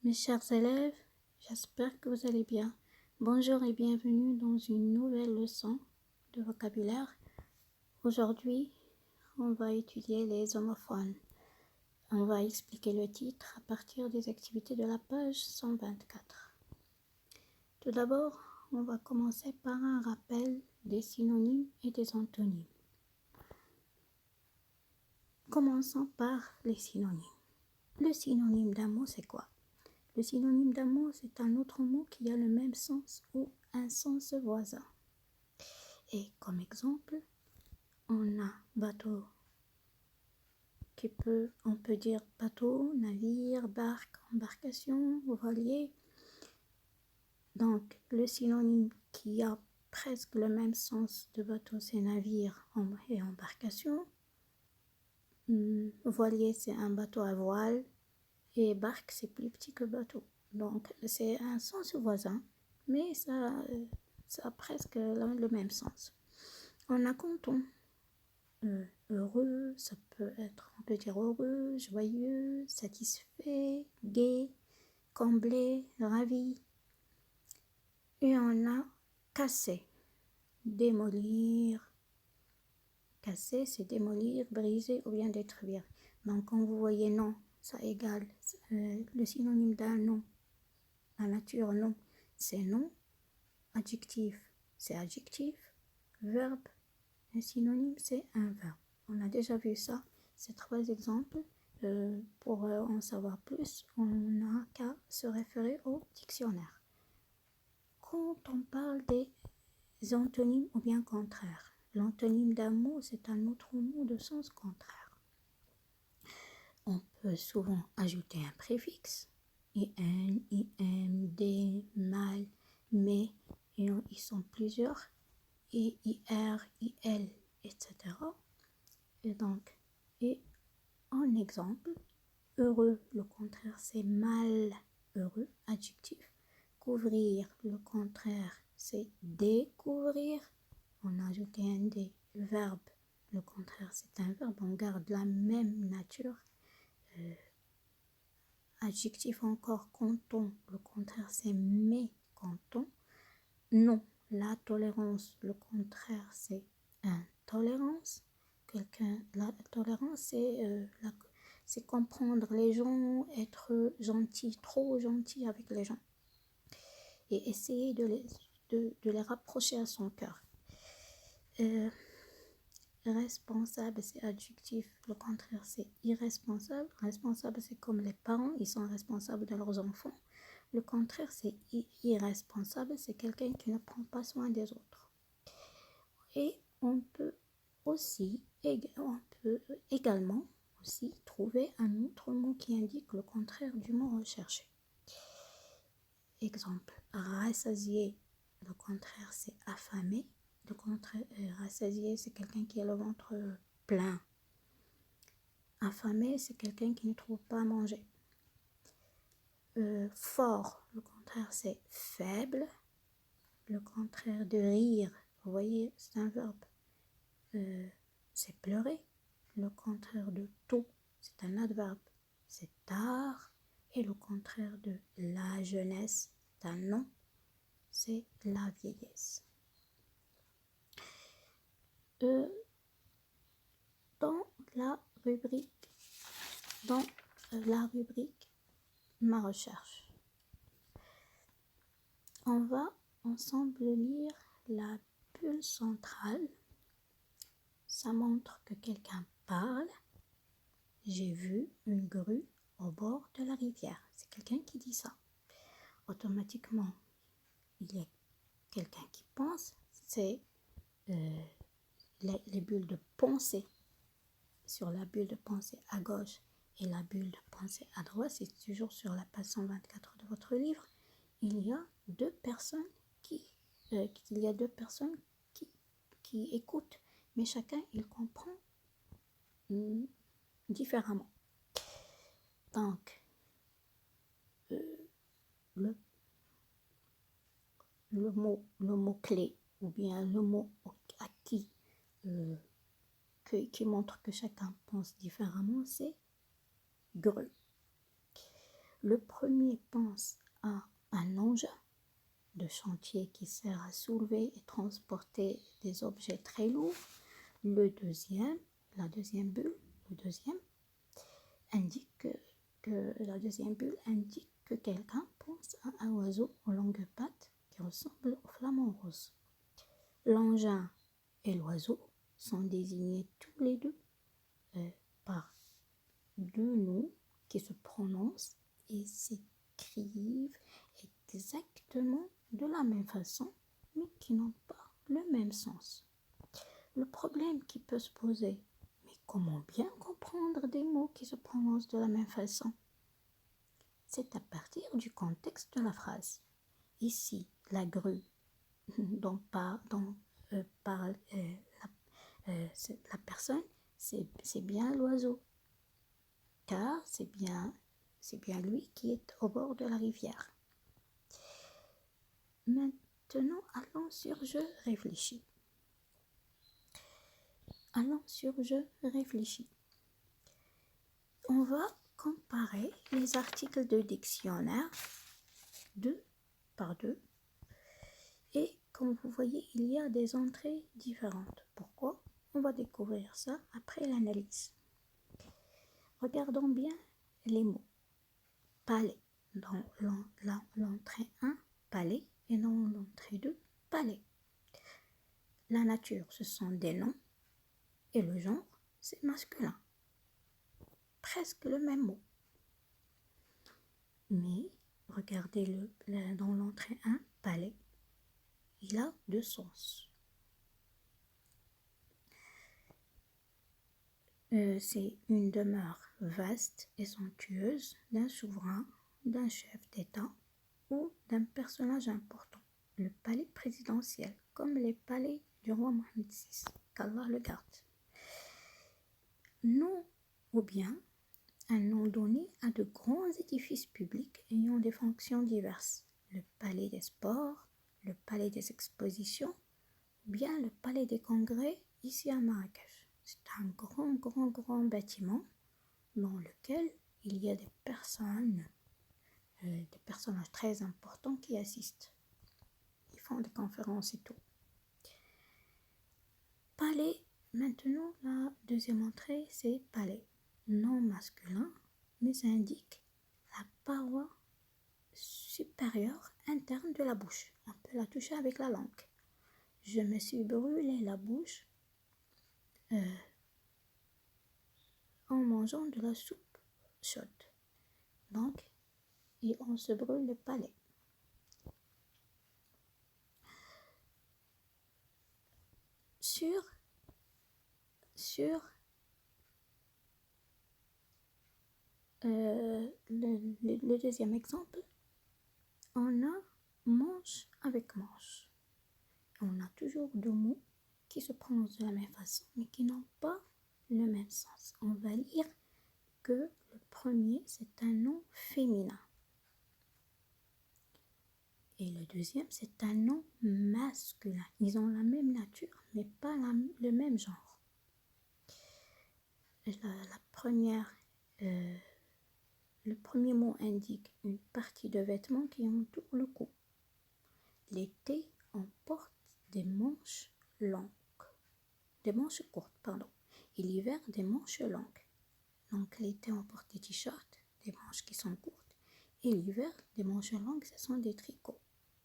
Mes chers élèves, j'espère que vous allez bien. Bonjour et bienvenue dans une nouvelle leçon de vocabulaire. Aujourd'hui, on va étudier les homophones. On va expliquer le titre à partir des activités de la page 124. Tout d'abord, on va commencer par un rappel des synonymes et des antonymes. Commençons par les synonymes. Le synonyme d'un mot, c'est quoi? Le synonyme d'un mot, c'est un autre mot qui a le même sens ou un sens voisin. Et comme exemple, on a bateau, on peut dire bateau, navire, barque, embarcation, voilier. Donc, le synonyme qui a presque le même sens de bateau, c'est navire et embarcation. Voilier, c'est un bateau à voile. Et barque, c'est plus petit que bateau. Donc, c'est un sens voisin, mais ça a presque le même sens. On a canton. Heureux, ça peut être, on peut dire heureux, joyeux, satisfait, gai, comblé, ravi. Et on a casser, démolir. Casser, c'est démolir, briser ou bien détruire. Donc, quand vous voyez non, ça égale le synonyme d'un nom. La nature, non, c'est non. Adjectif, c'est adjectif. Verbe, un synonyme, c'est un verbe. On a déjà vu ça, ces trois exemples. Pour en savoir plus, on n'a qu'à se référer au dictionnaire. Quand on parle des antonymes ou bien contraires, l'antonyme d'un mot, c'est un autre mot de sens contraire. On peut souvent ajouter un préfixe, in, im, des, mal, mais, et ils sont plusieurs, et ir, il, etc. Et donc, et en exemple, heureux, le contraire c'est mal heureux, adjectif. Couvrir, le contraire c'est découvrir. On a ajouté un dé. Verbe, le contraire c'est un verbe, on garde la même nature. Adjectif encore, canton, le contraire c'est mécontent. Non, la tolérance, le contraire c'est intolérance. La tolérance c'est comprendre les gens, être gentil, trop gentil avec les gens et essayer de les rapprocher à son cœur. Responsable, c'est adjectif. Le contraire, c'est irresponsable. Responsable, c'est comme les parents, ils sont responsables de leurs enfants. Le contraire, c'est irresponsable, c'est quelqu'un qui ne prend pas soin des autres. Et on peut également aussi trouver un autre mot qui indique le contraire du mot recherché. Exemple, rassasié, le contraire, c'est affamé. Le contraire, rassasié, c'est quelqu'un qui a le ventre plein. Affamé, c'est quelqu'un qui ne trouve pas à manger. Fort, le contraire, c'est faible. Le contraire de rire, vous voyez, c'est un verbe. C'est pleurer. Le contraire de tôt, c'est un adverbe. C'est tard. Et le contraire de la jeunesse, c'est un nom. C'est la vieillesse. Dans la rubrique ma recherche, on va ensemble lire la bulle centrale. Ça montre que quelqu'un parle. J'ai vu une grue au bord de la rivière. C'est quelqu'un qui dit ça. Automatiquement, il y a quelqu'un qui pense. C'est les bulles de pensée. Sur la bulle de pensée à gauche et la bulle de pensée à droite, c'est toujours sur la page 124 de votre livre. Il y a deux personnes qui écoutent, mais chacun il comprend différemment. Donc, le mot clé ou bien le mot acquis qui montre que chacun pense différemment, c'est grue. Le premier pense à un engin de chantier qui sert à soulever et transporter des objets très lourds. La deuxième bulle, indique la deuxième bulle indique que quelqu'un pense à un oiseau aux longues pattes qui ressemble au flamant rose. L'engin et l'oiseau sont désignés tous les deux par deux noms qui se prononcent et s'écrivent exactement de la même façon, mais qui n'ont pas le même sens. Le problème qui peut se poser, mais comment bien comprendre des mots qui se prononcent de la même façon? C'est à partir du contexte de la phrase. Ici, la grue dont parle la personne, c'est bien l'oiseau, car c'est bien lui qui est au bord de la rivière. Maintenant, allons sur je réfléchis. On va comparer les articles de dictionnaire deux par deux. Et comme vous voyez, il y a des entrées différentes. Pourquoi? On va découvrir ça après l'analyse. Regardons bien les mots. Palais. Dans l'entrée 1, palais. Et dans l'entrée 2, palais. La nature, ce sont des noms. Et le genre, c'est masculin. Presque le même mot. Mais, regardez dans l'entrée 1, palais. Il a deux sens. C'est une demeure vaste et somptueuse d'un souverain, d'un chef d'État ou d'un personnage important. Le palais présidentiel, comme les palais du roi Mohammed VI, qu'Allah le garde. Nom ou bien un nom donné à de grands édifices publics ayant des fonctions diverses. Le palais des sports, le palais des expositions, ou bien le palais des congrès ici à Marrakech. C'est un grand bâtiment dans lequel il y a des personnages très importants qui assistent. Ils font des conférences et tout. Palais, maintenant la deuxième entrée, c'est palais. Non masculin, mais ça indique la paroi supérieure interne de la bouche. On peut la toucher avec la langue. Je me suis brûlé la bouche en mangeant de la soupe chaude. Donc, et on se brûle le palais. Sur le deuxième exemple, on a manche avec manche. On a toujours deux mots qui se prononcent de la même façon, mais qui n'ont pas le même sens. On va lire que le premier, c'est un nom féminin. Et le deuxième, c'est un nom masculin. Ils ont la même nature, mais pas le même genre. Le premier mot indique une partie de vêtements qui entoure le cou. L'été, on porte des manches courtes, et l'hiver, des manches longues. Donc l'été, on porte des t-shirts, des manches qui sont courtes, et l'hiver, des manches longues, ce sont des tricots,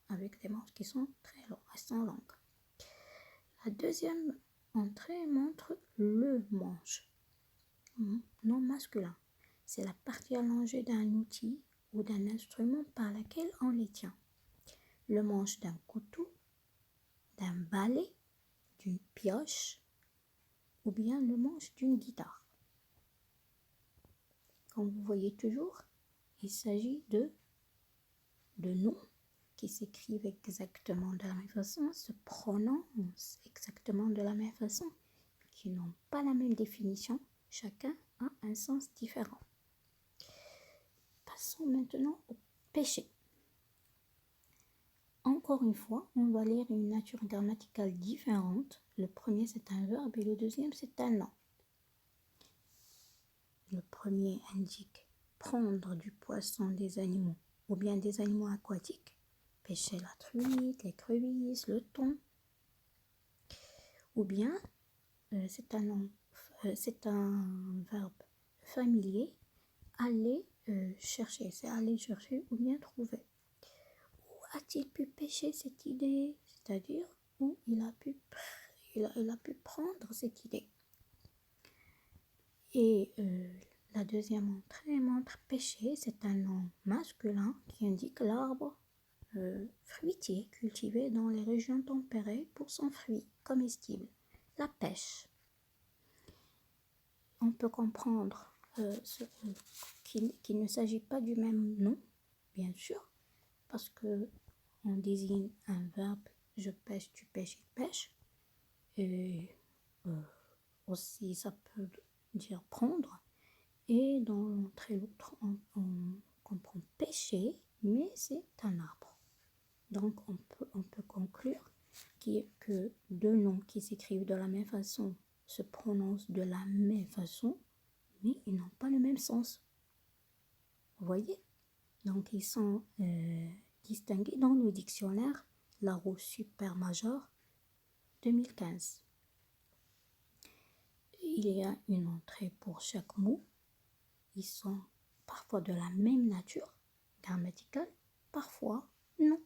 avec des manches qui sont très longues. La deuxième entrée montre le manche, non masculin. C'est la partie allongée d'un outil ou d'un instrument par laquelle on les tient. Le manche d'un couteau, d'un balai, d'une pioche ou bien le manche d'une guitare. Comme vous voyez toujours, il s'agit de noms qui s'écrivent exactement de la même façon, se prononcent exactement de la même façon, qui n'ont pas la même définition, chacun a un sens différent. Passons maintenant au péché. Encore une fois, on va lire une nature grammaticale différente. Le premier, c'est un verbe et le deuxième, c'est un nom. Le premier indique prendre du poisson des animaux, ou bien des animaux aquatiques, pêcher la truite, l'écrevisse, le thon, ou bien c'est un verbe familier, aller chercher, c'est aller chercher ou bien trouver. Où a-t-il pu pêcher cette idée? C'est-à-dire où il a pu prendre cette idée. Et la deuxième entrée montre pêcher, c'est un nom masculin qui indique l'arbre fruitier cultivé dans les régions tempérées pour son fruit comestible, la pêche. On peut comprendre qu'il ne s'agit pas du même nom, bien sûr, parce que on désigne un verbe je pêche, tu pêches, il pêche. Et aussi, ça peut dire prendre. Et dans l'entrée l'autre, on comprend pêcher, mais c'est un arbre. Donc, on peut conclure que deux noms qui s'écrivent de la même façon se prononcent de la même façon, mais ils n'ont pas le même sens. Vous voyez? Donc, ils sont distingués dans le dictionnaire Larousse Supermajor 2015. Il y a une entrée pour chaque mot. Ils sont parfois de la même nature grammaticale, parfois non.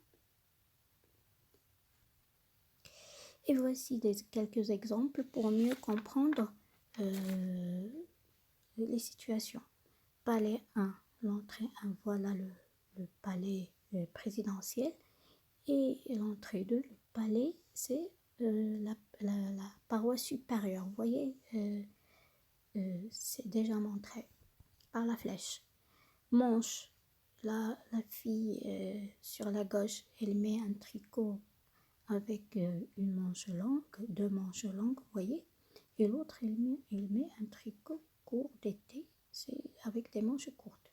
Et voici quelques exemples pour mieux comprendre les situations. Palais 1, l'entrée 1, voilà le palais présidentiel. Et l'entrée 2, le palais, c'est la paroisse supérieure. Vous voyez, c'est déjà montré par la flèche. Manche, la fille sur la gauche, elle met un tricot avec une manche longue, deux manches longues, vous voyez. Et l'autre, elle met un tricot court d'été, c'est avec des manches courtes.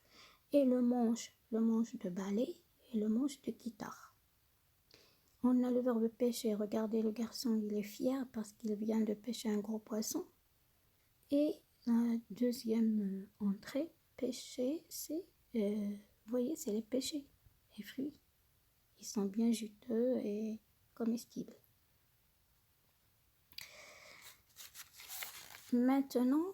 Et le manche de balai et le manche de guitare. On a le verbe pêcher. Regardez, le garçon, il est fier parce qu'il vient de pêcher un gros poisson. Et la deuxième entrée, pêcher, c'est, vous voyez, c'est les pêchés, les fruits. Ils sont bien juteux et comestibles. Maintenant,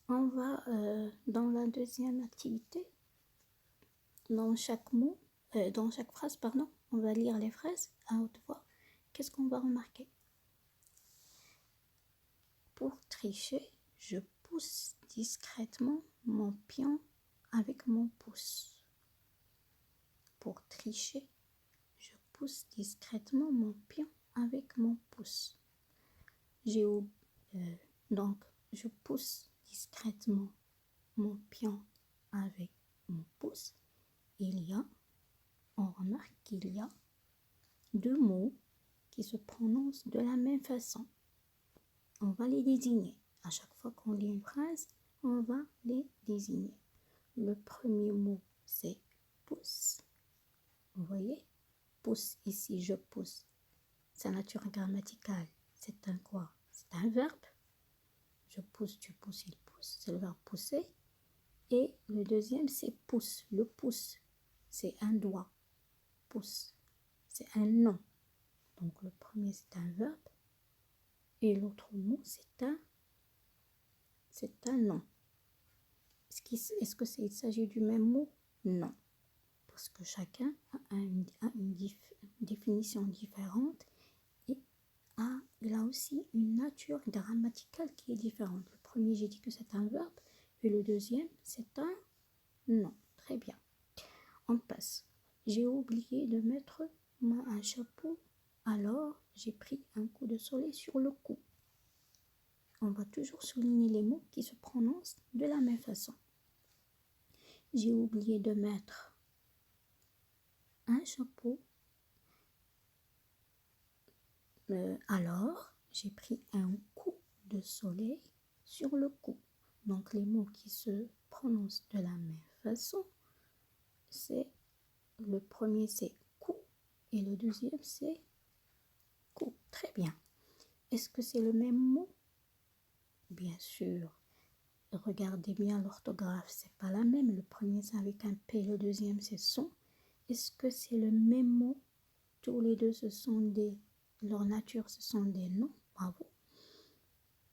on va dans la deuxième activité. Dans chaque phrase, on va lire les phrases à haute voix. Qu'est-ce qu'on va remarquer? Pour tricher, je pousse discrètement mon pion avec mon pouce. Pour tricher, je pousse discrètement mon pion avec mon pouce. Donc, je pousse discrètement mon pion avec mon pouce. On remarque qu'il y a deux mots qui se prononcent de la même façon. On va les désigner. À chaque fois qu'on lit une phrase, on va les désigner. Le premier mot, c'est pousse. Vous voyez? Pousse ici, je pousse. Sa nature grammaticale, c'est un quoi? C'est un verbe. Je pousse, tu pousses, il pousse. C'est le verbe pousser. Et le deuxième, c'est pouce. Le pouce, c'est un doigt. Pouce, c'est un nom. Donc le premier, c'est un verbe. Et l'autre mot, c'est un nom. Est-ce qu'il s'agit du même mot? Non. Parce que chacun a une définition différente et il a aussi une nature grammaticale qui est différente. Le premier, j'ai dit que c'est un verbe. Et le deuxième, c'est un nom. Très bien. On passe. J'ai oublié de mettre un chapeau, alors j'ai pris un coup de soleil sur le cou. On va toujours souligner les mots qui se prononcent de la même façon. J'ai oublié de mettre un chapeau, alors j'ai pris un coup de soleil sur le cou. Donc les mots qui se prononcent de la même façon, c'est le premier c'est coup et le deuxième c'est coup. Très bien. Est-ce que c'est le même mot? Bien sûr. regardez bien l'orthographe, c'est pas la même. Le premier c'est avec un P, le deuxième c'est son. Est-ce que c'est le même mot? Tous les deux, leur nature, ce sont des noms. Bravo.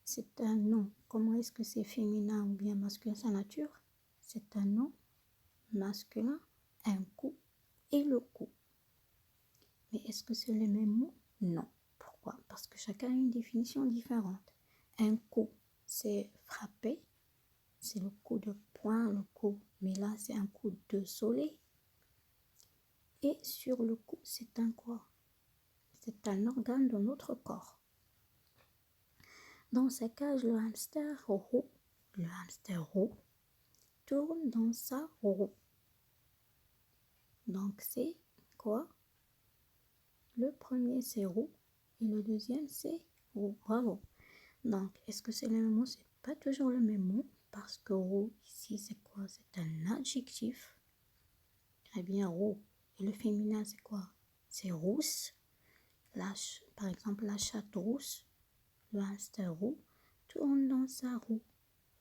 C'est un nom. Comment est-ce que c'est féminin ou bien masculin, sa nature? C'est un nom masculin, un coup et le coup. Mais est-ce que c'est le même mot? Non. Pourquoi? Parce que chacun a une définition différente. Un coup, c'est frapper, c'est le coup de poing, le coup. Mais là, c'est un coup de soleil. Et sur le cou, c'est un quoi? C'est un organe de notre corps. Dans sa cage, le hamster roux tourne dans sa roue. Donc c'est quoi? Le premier c'est roux et le deuxième c'est roux. Bravo. Donc est-ce que c'est le même mot? C'est pas toujours le même mot parce que roux ici c'est quoi? C'est un adjectif. Très bien, roux. Et le féminin c'est quoi? C'est rousse. Par exemple la chatte rousse, le hamster roux tourne dans sa roue.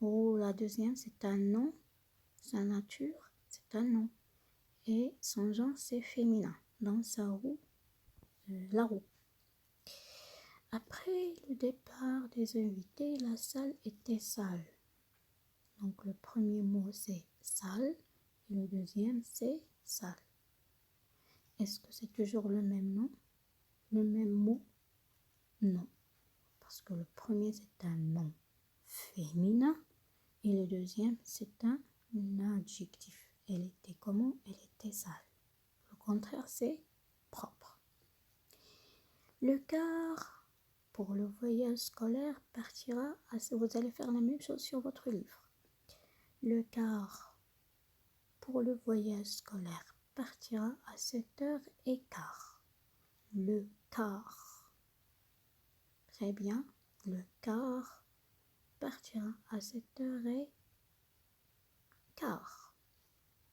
Roux, la deuxième c'est un nom. Sa nature, c'est un nom. Et son genre, c'est féminin. Dans sa roue, la roue. Après le départ des invités, la salle était sale. Donc le premier mot, c'est sale. Et le deuxième, c'est sale. Est-ce que c'est toujours le même nom? Le même mot? Non. Parce que le premier, c'est un nom féminin. Et le deuxième, c'est un adjectif. Elle était comment? Elle était sale. Le contraire, c'est propre. Le car pour le voyage scolaire partira vous allez faire la même chose sur votre livre. Le car pour le voyage scolaire partira à 7h15. Le car. Très bien. Le car partira à 7h15.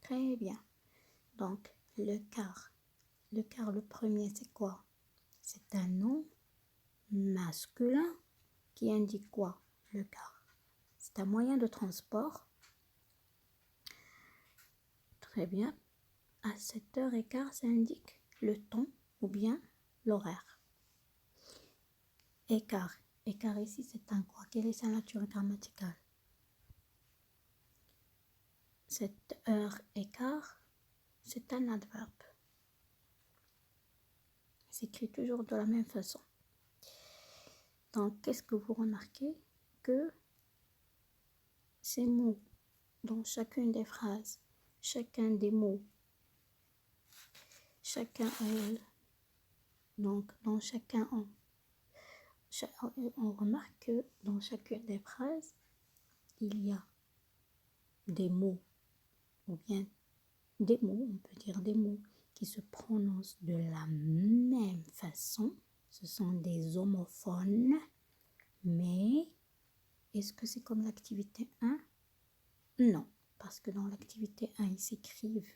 Très bien. Donc, le car, le premier, c'est quoi? C'est un nom masculin qui indique quoi? Le car. C'est un moyen de transport. Très bien. À 7h15, ça indique le temps ou bien l'horaire. Écart. Écart ici, c'est un quoi? Quelle est sa nature grammaticale? 7h15, c'est un adverbe. S'écrit toujours de la même façon. Donc, qu'est-ce que vous remarquez? Que ces mots, dans chacune des phrases, chacun des mots, donc dans chacun, on remarque que dans chacune des phrases, il y a des mots, ou bien des mots, on peut dire des mots qui se prononcent de la même façon. Ce sont des homophones, mais est-ce que c'est comme l'activité 1? Non, parce que dans l'activité 1, ils s'écrivent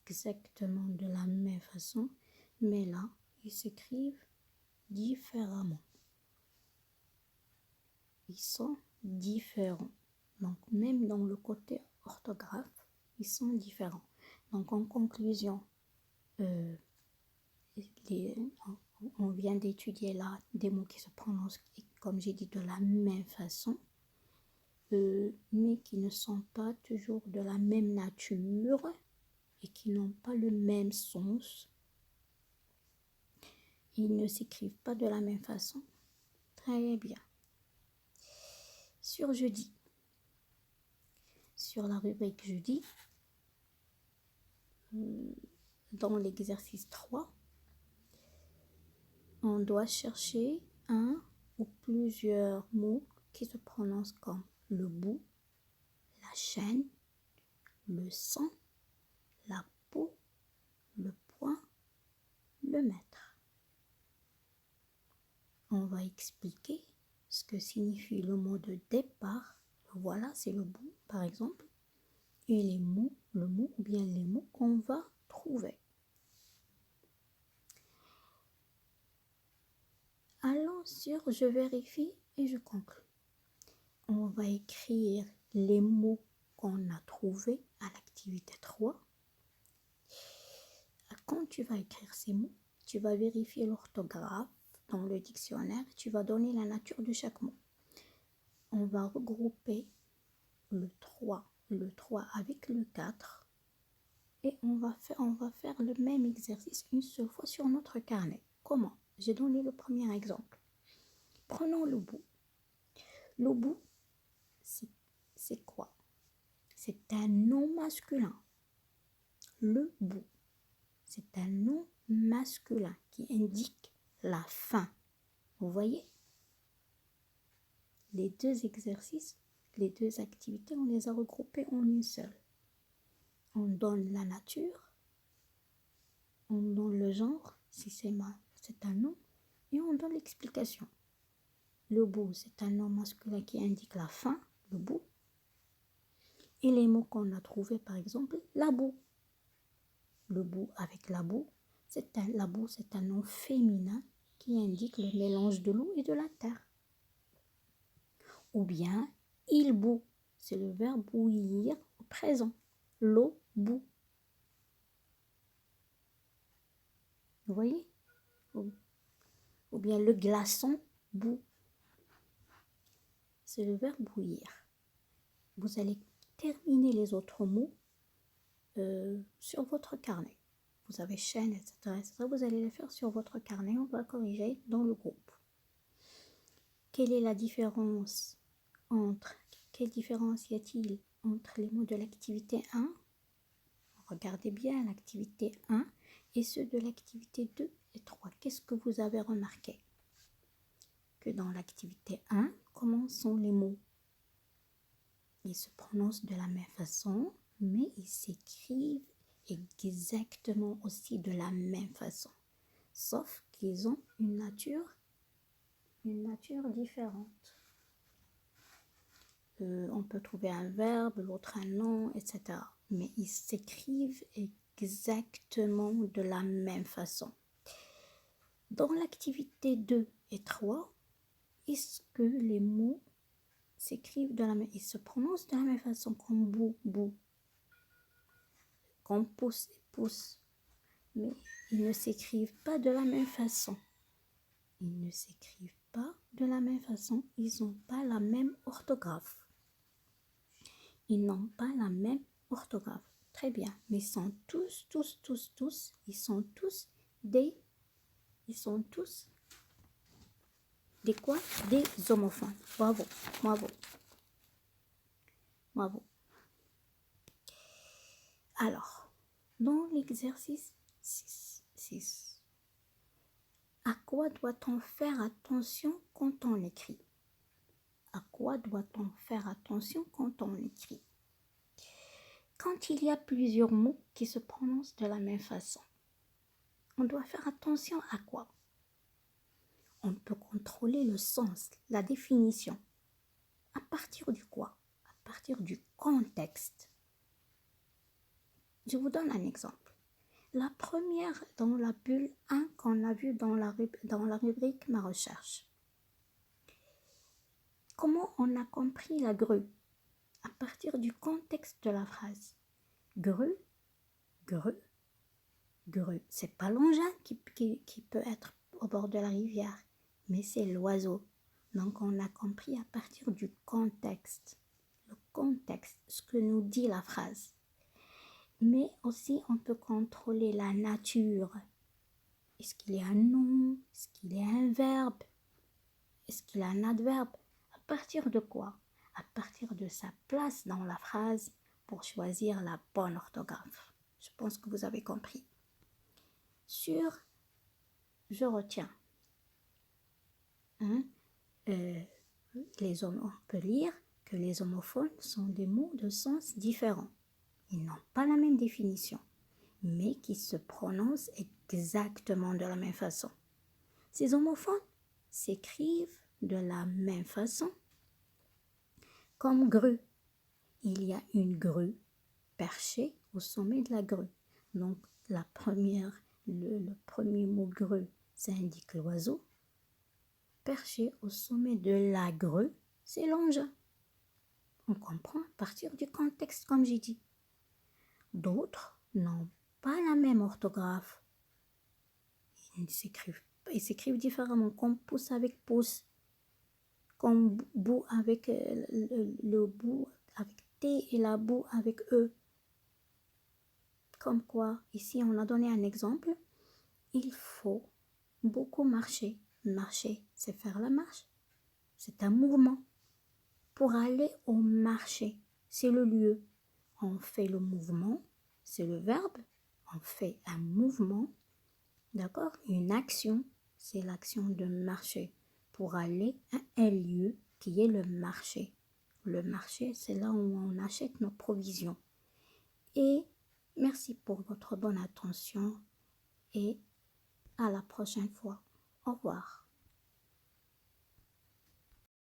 exactement de la même façon, mais là, ils s'écrivent différemment. Ils sont différents. Donc, même dans le côté orthographe, ils sont différents. Donc, en conclusion, on vient d'étudier là des mots qui se prononcent, comme j'ai dit, de la même façon, mais qui ne sont pas toujours de la même nature et qui n'ont pas le même sens. Ils ne s'écrivent pas de la même façon. Très bien. Sur jeudi, sur la rubrique jeudi, dans l'exercice 3, on doit chercher un ou plusieurs mots qui se prononcent comme le bout, la chaîne, le sang, la peau, le poing, le mètre. On va expliquer ce que signifie le mot de départ. Voilà, c'est le bout, par exemple. Et les mots, le mot ou bien les mots qu'on va trouver. Allons sur je vérifie et je conclue. On va écrire les mots qu'on a trouvés à l'activité 3. Quand tu vas écrire ces mots, tu vas vérifier l'orthographe dans le dictionnaire. Tu vas donner la nature de chaque mot. On va regrouper le 3 avec le 4 et on va faire le même exercice une seule fois sur notre carnet. Comment? J'ai donné le premier exemple. Prenons le bout. Le bout, c'est quoi? C'est un nom masculin. Le bout, c'est un nom masculin qui indique la fin. Vous voyez? Les deux exercices, les deux activités, on les a regroupées en une seule. On donne la nature, on donne le genre, si c'est un nom, et on donne l'explication. Le bout, c'est un nom masculin qui indique la fin, le bout. Et les mots qu'on a trouvés, par exemple, la boue. Le bout avec la boue, c'est un nom féminin qui indique le mélange de l'eau et de la terre. Ou bien, il bout, c'est le verbe bouillir au présent. L'eau bout. Vous voyez? Ou bien le glaçon bout. C'est le verbe bouillir. Vous allez terminer les autres mots sur votre carnet. Vous avez chaîne, etc., etc. Vous allez les faire sur votre carnet. On va corriger dans le groupe. Quelle est la différence quelle différence y a-t-il entre les mots de l'activité 1? Regardez bien l'activité 1 et ceux de l'activité 2 et 3. Qu'est-ce que vous avez remarqué? Que dans l'activité 1, comment sont les mots? Ils se prononcent de la même façon, mais ils s'écrivent exactement aussi de la même façon. Sauf qu'ils ont une nature différente. On peut trouver un verbe, l'autre un nom, etc. Mais ils s'écrivent exactement de la même façon. Dans l'activité 2 et 3, est-ce que les mots s'écrivent ils se prononcent de la même façon comme bout, bout, comme pouce et pouce, mais ils ne s'écrivent pas de la même façon. Ils ne s'écrivent pas de la même façon, ils n'ont pas la même orthographe. Ils n'ont pas la même orthographe. Très bien, mais ils sont tous des quoi? Des homophones. Bravo, bravo, bravo. Alors, dans l'exercice 6, à quoi doit-on faire attention quand on écrit? À quoi doit-on faire attention quand on écrit? Quand il y a plusieurs mots qui se prononcent de la même façon, on doit faire attention à quoi? On peut contrôler le sens, la définition. À partir du quoi? À partir du contexte. Je vous donne un exemple. La première dans la bulle 1 qu'on a vue dans la rubrique Ma recherche. Comment on a compris la grue? À partir du contexte de la phrase. Grue, grue, grue. C'est pas l'engin qui peut être au bord de la rivière, mais c'est l'oiseau. Donc on a compris à partir du contexte. Le contexte, ce que nous dit la phrase. Mais aussi on peut contrôler la nature. Est-ce qu'il y a un nom? Est-ce qu'il y a un verbe? Est-ce qu'il y a un adverbe? À partir de quoi? À partir de sa place dans la phrase pour choisir la bonne orthographe. Je pense que vous avez compris. Je retiens. On peut lire que les homophones sont des mots de sens différents. Ils n'ont pas la même définition, mais qui se prononcent exactement de la même façon. Ces homophones s'écrivent de la même façon comme grue. Il y a une grue perchée au sommet de la grue. Donc le premier mot grue, ça indique l'oiseau. Perché au sommet de la grue, c'est l'engin. On comprend à partir du contexte, comme j'ai dit. D'autres n'ont pas la même orthographe. Ils s'écrivent différemment, comme pouce avec pouce, comme bout avec le bout avec T et la bout avec E. Comme quoi, ici on a donné un exemple. Il faut beaucoup marcher. Marcher, c'est faire la marche. C'est un mouvement. Pour aller au marché, c'est le lieu. On fait le mouvement, c'est le verbe. On fait un mouvement, d'accord? Une action, c'est l'action de marcher. Pour aller à un lieu qui est le marché. Le marché, c'est là où on achète nos provisions. Et merci pour votre bonne attention et à la prochaine fois. Au revoir.